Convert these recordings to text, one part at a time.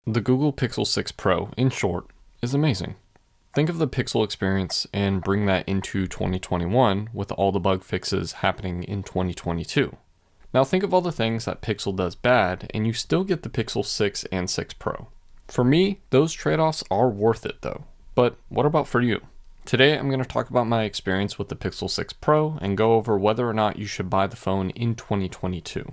The Google Pixel 6 Pro, in short, is amazing. Think of the Pixel experience and bring that into 2021 with all the bug fixes happening in 2022. Now think of all the things that Pixel does bad and you still get the Pixel 6 and 6 Pro. For me, those trade-offs are worth it though. But what about for you? Today I'm going to talk about my experience with the Pixel 6 Pro and go over whether or not you should buy the phone in 2022.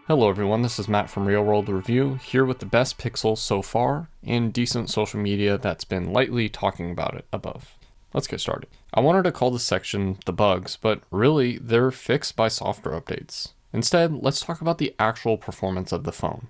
Hello everyone, this is Matt from Real World Review, here with the best Pixel so far and decent social media that's been lightly talking about it above. Let's get started. I wanted to call this section the bugs, but really they're fixed by software updates. Instead, let's talk about the actual performance of the phone.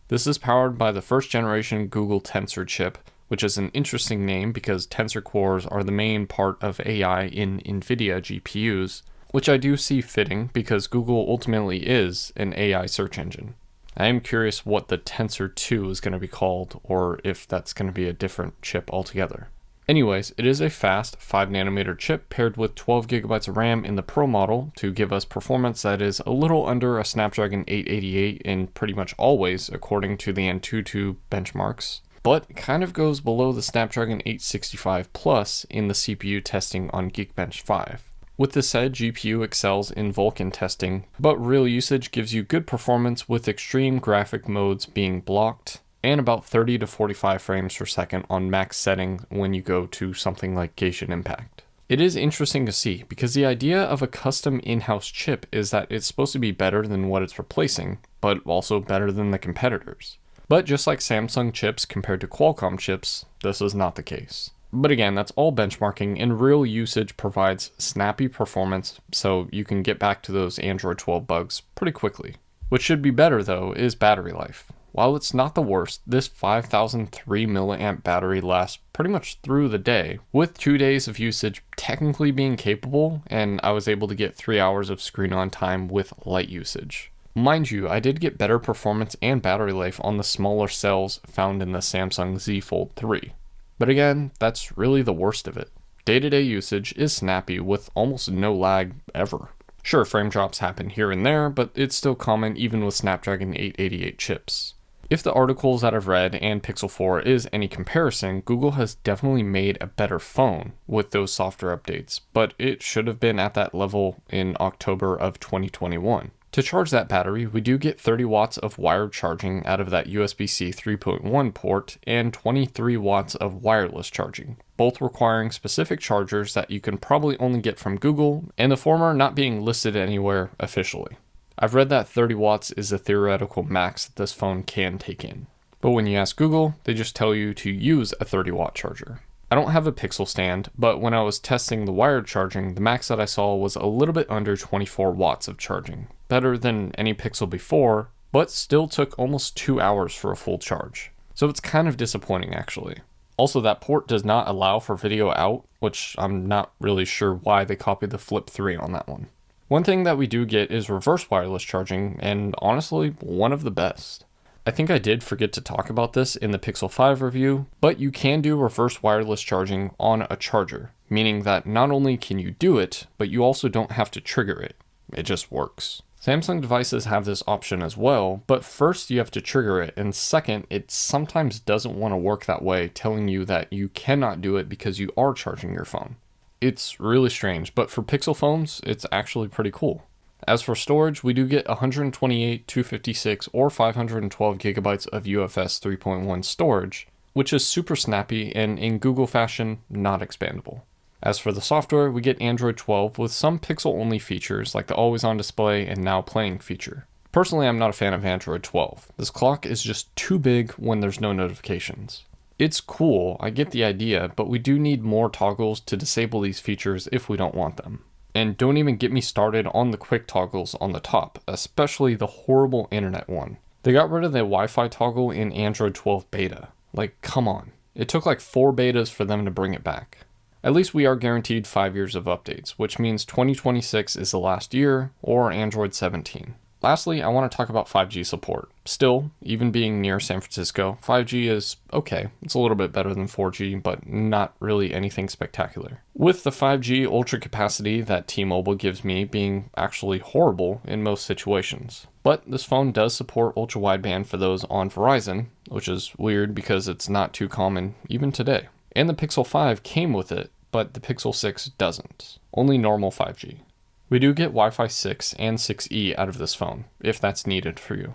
This is powered by the first generation Google Tensor chip, which is an interesting name because Tensor cores are the main part of AI in NVIDIA GPUs, which I do see fitting because Google ultimately is an AI search engine. I am curious what the Tensor 2 is going to be called, or if that's going to be a different chip altogether. Anyways, it is a fast 5nm chip paired with 12GB of RAM in the Pro model to give us performance that is a little under a Snapdragon 888 in pretty much always according to the Antutu benchmarks, but kind of goes below the Snapdragon 865 Plus in the CPU testing on Geekbench 5. With this said, GPU excels in Vulkan testing, but real usage gives you good performance with extreme graphic modes being blocked, and about 30 to 45 frames per second on max setting when you go to something like Genshin Impact. It is interesting to see, because the idea of a custom in-house chip is that it's supposed to be better than what it's replacing, but also better than the competitors. But just like Samsung chips compared to Qualcomm chips, this is not the case. But again, that's all benchmarking, and real usage provides snappy performance, so you can get back to those Android 12 bugs pretty quickly. What should be better though is battery life. While it's not the worst, this 5003 mAh battery lasts pretty much through the day, with 2 days of usage technically being capable, and I was able to get 3 hours of screen on time with light usage. Mind you, I did get better performance and battery life on the smaller cells found in the Samsung Z Fold 3. But again, that's really the worst of it. Day-to-day usage is snappy with almost no lag ever. Sure, frame drops happen here and there, but it's still common even with Snapdragon 888 chips. If the articles that I've read and Pixel 4 is any comparison, Google has definitely made a better phone with those software updates, but it should have been at that level in October of 2021. To charge that battery, we do get 30 watts of wired charging out of that USB-C 3.1 port and 23 watts of wireless charging, both requiring specific chargers that you can probably only get from Google, and the former not being listed anywhere officially. I've read that 30 watts is the theoretical max that this phone can take in. But when you ask Google, they just tell you to use a 30-watt charger. I don't have a Pixel stand, but when I was testing the wired charging, the max that I saw was a little bit under 24 watts of charging. Better than any Pixel before, but still took almost 2 hours for a full charge. So it's kind of disappointing actually. Also, that port does not allow for video out, which I'm not really sure why they copied the Flip 3 on that one. One thing that we do get is reverse wireless charging, and honestly, one of the best. I think I did forget to talk about this in the Pixel 5 review, but you can do reverse wireless charging on a charger, meaning that not only can you do it, but you also don't have to trigger it. It just works. Samsung devices have this option as well, but first you have to trigger it, and second, it sometimes doesn't want to work that way, telling you that you cannot do it because you are charging your phone. It's really strange, but for Pixel phones, it's actually pretty cool. As for storage, we do get 128, 256, or 512 gigabytes of UFS 3.1 storage, which is super snappy and in Google fashion, not expandable. As for the software, we get Android 12 with some Pixel-only features like the always-on display and now playing feature. Personally, I'm not a fan of Android 12. This clock is just too big when there's no notifications. It's cool, I get the idea, but we do need more toggles to disable these features if we don't want them. And don't even get me started on the quick toggles on the top, especially the horrible internet one. They got rid of the Wi-Fi toggle in Android 12 beta. Like, come on. It took like 4 betas for them to bring it back. At least we are guaranteed 5 years of updates, which means 2026 is the last year, or Android 17. Lastly, I want to talk about 5G support. Still, even being near San Francisco, 5G is okay. It's a little bit better than 4G, but not really anything spectacular. With the 5G ultra capacity that T-Mobile gives me being actually horrible in most situations. But this phone does support ultra wideband for those on Verizon, which is weird because it's not too common even today. And the Pixel 5 came with it, but the Pixel 6 doesn't. Only normal 5G. We do get Wi-Fi 6 and 6E out of this phone, if that's needed for you.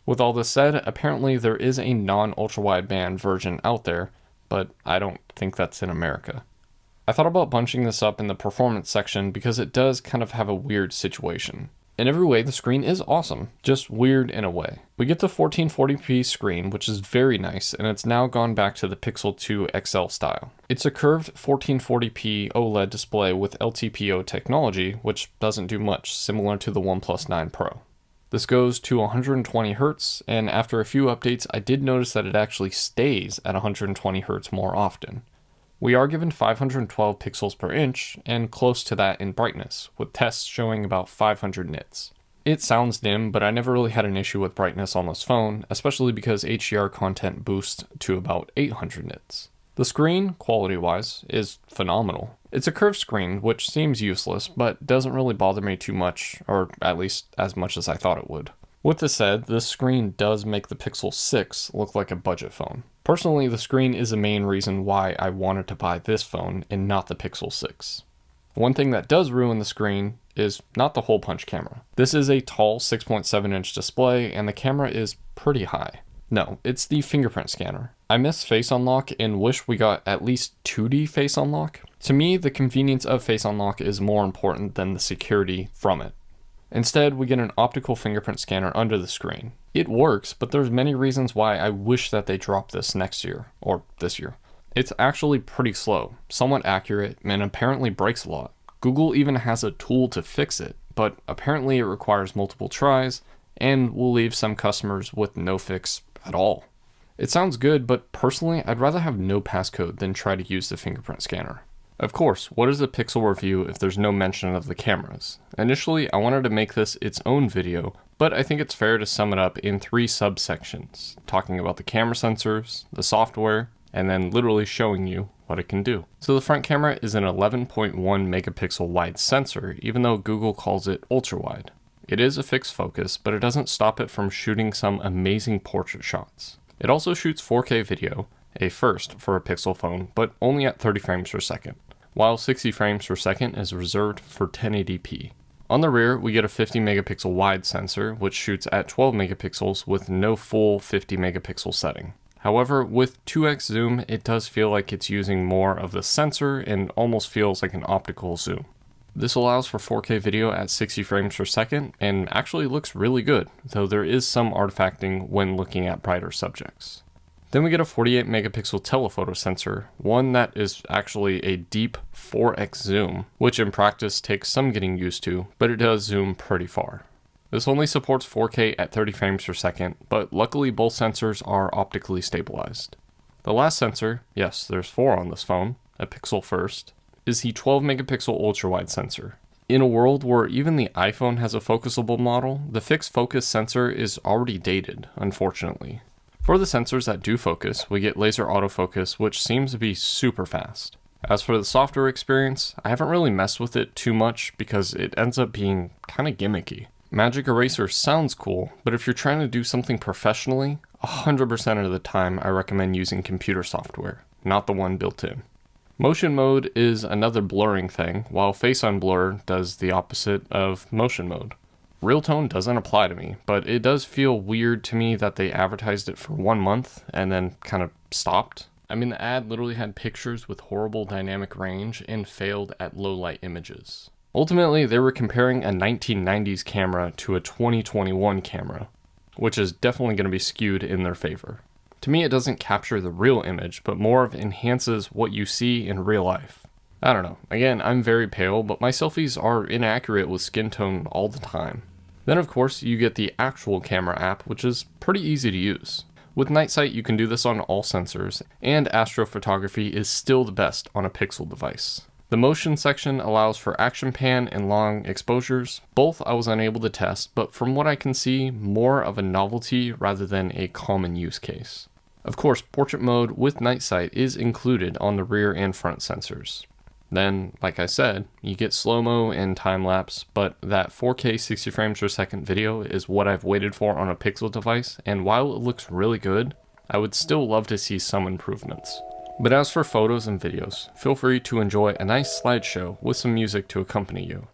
With all this said, apparently there is a non-ultra-wideband version out there, but I don't think that's in America. I thought about bunching this up in the performance section because it does kind of have a weird situation. In every way, the screen is awesome, just weird in a way. We get the 1440p screen, which is very nice, and it's now gone back to the Pixel 2 XL style. It's a curved 1440p OLED display with LTPO technology, which doesn't do much, similar to the OnePlus 9 Pro. This goes to 120 Hz, and after a few updates, I did notice that it actually stays at 120 Hz more often. We are given 512 pixels per inch, and close to that in brightness, with tests showing about 500 nits. It sounds dim, but I never really had an issue with brightness on this phone, especially because HDR content boosts to about 800 nits. The screen, quality-wise, is phenomenal. It's a curved screen, which seems useless, but doesn't really bother me too much, or at least as much as I thought it would. With this said, this screen does make the Pixel 6 look like a budget phone. Personally, the screen is the main reason why I wanted to buy this phone and not the Pixel 6. One thing that does ruin the screen is not the hole punch camera. This is a tall 6.7 inch display and the camera is pretty high. No, it's the fingerprint scanner. I miss Face Unlock and wish we got at least 2D Face Unlock. To me, the convenience of Face Unlock is more important than the security from it. Instead, we get an optical fingerprint scanner under the screen. It works, but there's many reasons why I wish that they drop this next year, or this year. It's actually pretty slow, somewhat accurate, and apparently breaks a lot. Google even has a tool to fix it, but apparently it requires multiple tries, and will leave some customers with no fix at all. It sounds good, but personally, I'd rather have no passcode than try to use the fingerprint scanner. Of course, what is a Pixel review if there's no mention of the cameras? Initially, I wanted to make this its own video, but I think it's fair to sum it up in 3 subsections, talking about the camera sensors, the software, and then literally showing you what it can do. So the front camera is an 11.1 megapixel wide sensor, even though Google calls it ultra wide. It is a fixed focus, but it doesn't stop it from shooting some amazing portrait shots. It also shoots 4K video, a first for a Pixel phone, but only at 30 frames per second, while 60 frames per second is reserved for 1080p. On the rear, we get a 50 megapixel wide sensor, which shoots at 12 megapixels with no full 50 megapixel setting. However, with 2x zoom, it does feel like it's using more of the sensor and almost feels like an optical zoom. This allows for 4K video at 60 frames per second and actually looks really good, though there is some artifacting when looking at brighter subjects. Then we get a 48 megapixel telephoto sensor, one that is actually a deep 4x zoom, which in practice takes some getting used to, but it does zoom pretty far. This only supports 4K at 30 frames per second, but luckily both sensors are optically stabilized. The last sensor, yes, there's 4 on this phone, a pixel first, is the 12 megapixel ultra-wide sensor. In a world where even the iPhone has a focusable model, the fixed focus sensor is already dated, unfortunately. For the sensors that do focus, we get laser autofocus, which seems to be super fast. As for the software experience, I haven't really messed with it too much because it ends up being kind of gimmicky. Magic Eraser sounds cool, but if you're trying to do something professionally, 100% of the time I recommend using computer software, not the one built in. Motion mode is another blurring thing, while Face Unblur does the opposite of motion mode. Real tone doesn't apply to me, but it does feel weird to me that they advertised it for 1 month and then kind of stopped. I mean, the ad literally had pictures with horrible dynamic range and failed at low light images. Ultimately, they were comparing a 1990s camera to a 2021 camera, which is definitely going to be skewed in their favor. To me, it doesn't capture the real image, but more of enhances what you see in real life. I don't know. Again, I'm very pale, but my selfies are inaccurate with skin tone all the time. Then of course, you get the actual camera app, which is pretty easy to use. With Night Sight, you can do this on all sensors, and astrophotography is still the best on a Pixel device. The motion section allows for action pan and long exposures. Both I was unable to test, but from what I can see, more of a novelty rather than a common use case. Of course, portrait mode with night sight is included on the rear and front sensors. Then, like I said, you get slow-mo and time-lapse, but that 4K 60 frames per second video is what I've waited for on a Pixel device, and while it looks really good, I would still love to see some improvements. But as for photos and videos, feel free to enjoy a nice slideshow with some music to accompany you.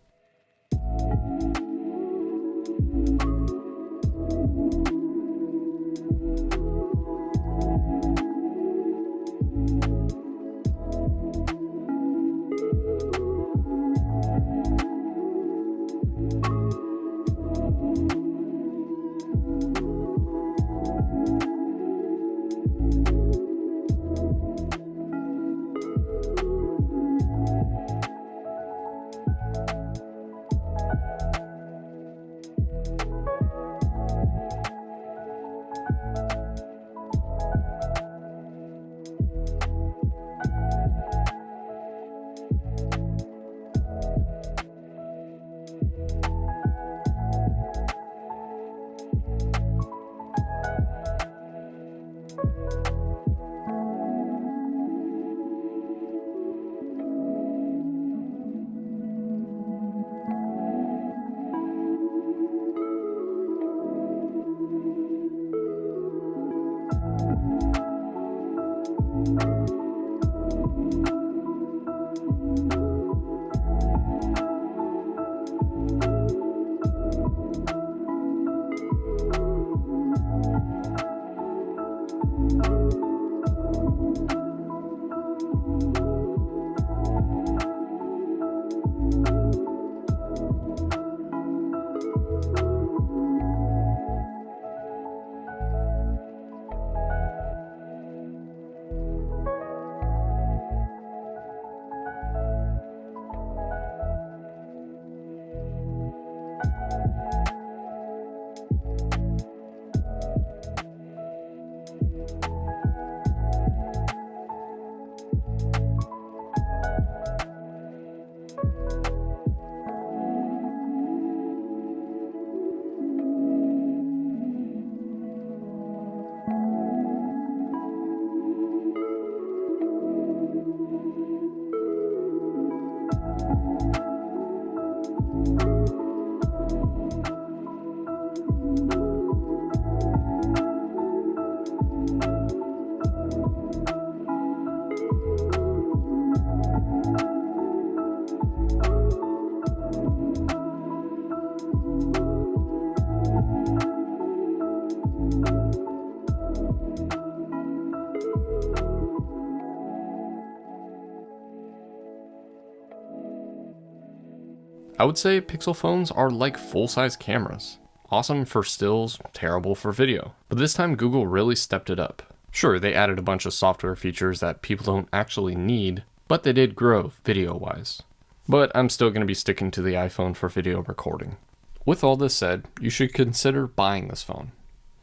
I would say Pixel phones are like full-size cameras. Awesome for stills, terrible for video. But this time Google really stepped it up. Sure, they added a bunch of software features that people don't actually need, but they did grow video-wise. But I'm still going to be sticking to the iPhone for video recording. With all this said, you should consider buying this phone.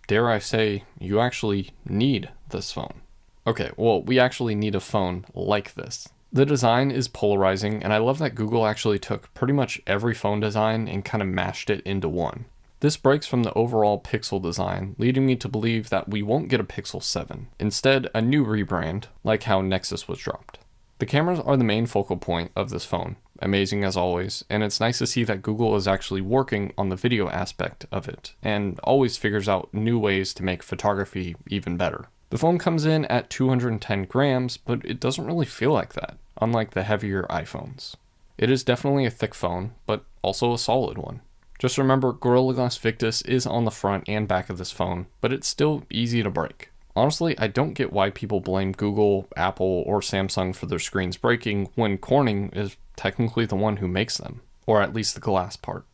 Dare I say, you actually need this phone. Okay, well, we actually need a phone like this. The design is polarizing, and I love that Google actually took pretty much every phone design and kind of mashed it into one. This breaks from the overall Pixel design, leading me to believe that we won't get a Pixel 7. Instead, a new rebrand, like how Nexus was dropped. The cameras are the main focal point of this phone, amazing as always, and it's nice to see that Google is actually working on the video aspect of it, and always figures out new ways to make photography even better. The phone comes in at 210 grams, but it doesn't really feel like that, unlike the heavier iPhones. It is definitely a thick phone, but also a solid one. Just remember, Gorilla Glass Victus is on the front and back of this phone, but it's still easy to break. Honestly, I don't get why people blame Google, Apple, or Samsung for their screens breaking when Corning is technically the one who makes them, or at least the glass part.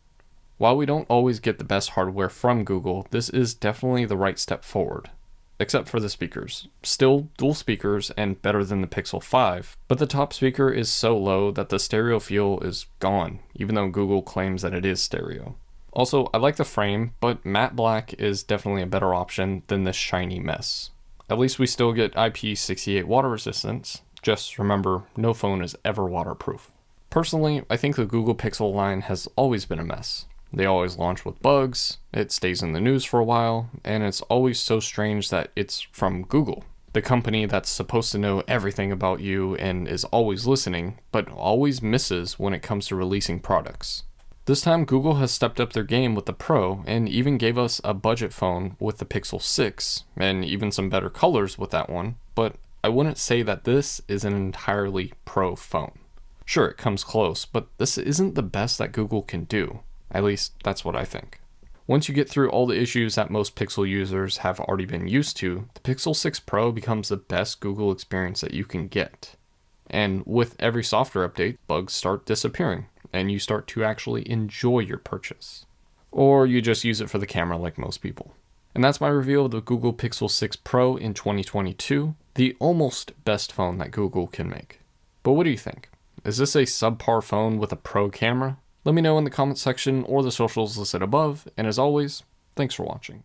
While we don't always get the best hardware from Google, this is definitely the right step forward. Except for the speakers. Still dual speakers and better than the Pixel 5, but the top speaker is so low that the stereo feel is gone, even though Google claims that it is stereo. Also, I like the frame, but matte black is definitely a better option than this shiny mess. At least we still get IP68 water resistance. Just remember, no phone is ever waterproof. Personally, I think the Google Pixel line has always been a mess. They always launch with bugs, it stays in the news for a while, and it's always so strange that it's from Google, the company that's supposed to know everything about you and is always listening, but always misses when it comes to releasing products. This time, Google has stepped up their game with the Pro and even gave us a budget phone with the Pixel 6, and even some better colors with that one, but I wouldn't say that this is an entirely Pro phone. Sure, it comes close, but this isn't the best that Google can do. At least, that's what I think. Once you get through all the issues that most Pixel users have already been used to, the Pixel 6 Pro becomes the best Google experience that you can get. And with every software update, bugs start disappearing, and you start to actually enjoy your purchase. Or you just use it for the camera like most people. And that's my review of the Google Pixel 6 Pro in 2022, the almost best phone that Google can make. But what do you think? Is this a subpar phone with a pro camera? Let me know in the comment section or the socials listed above, and as always, thanks for watching.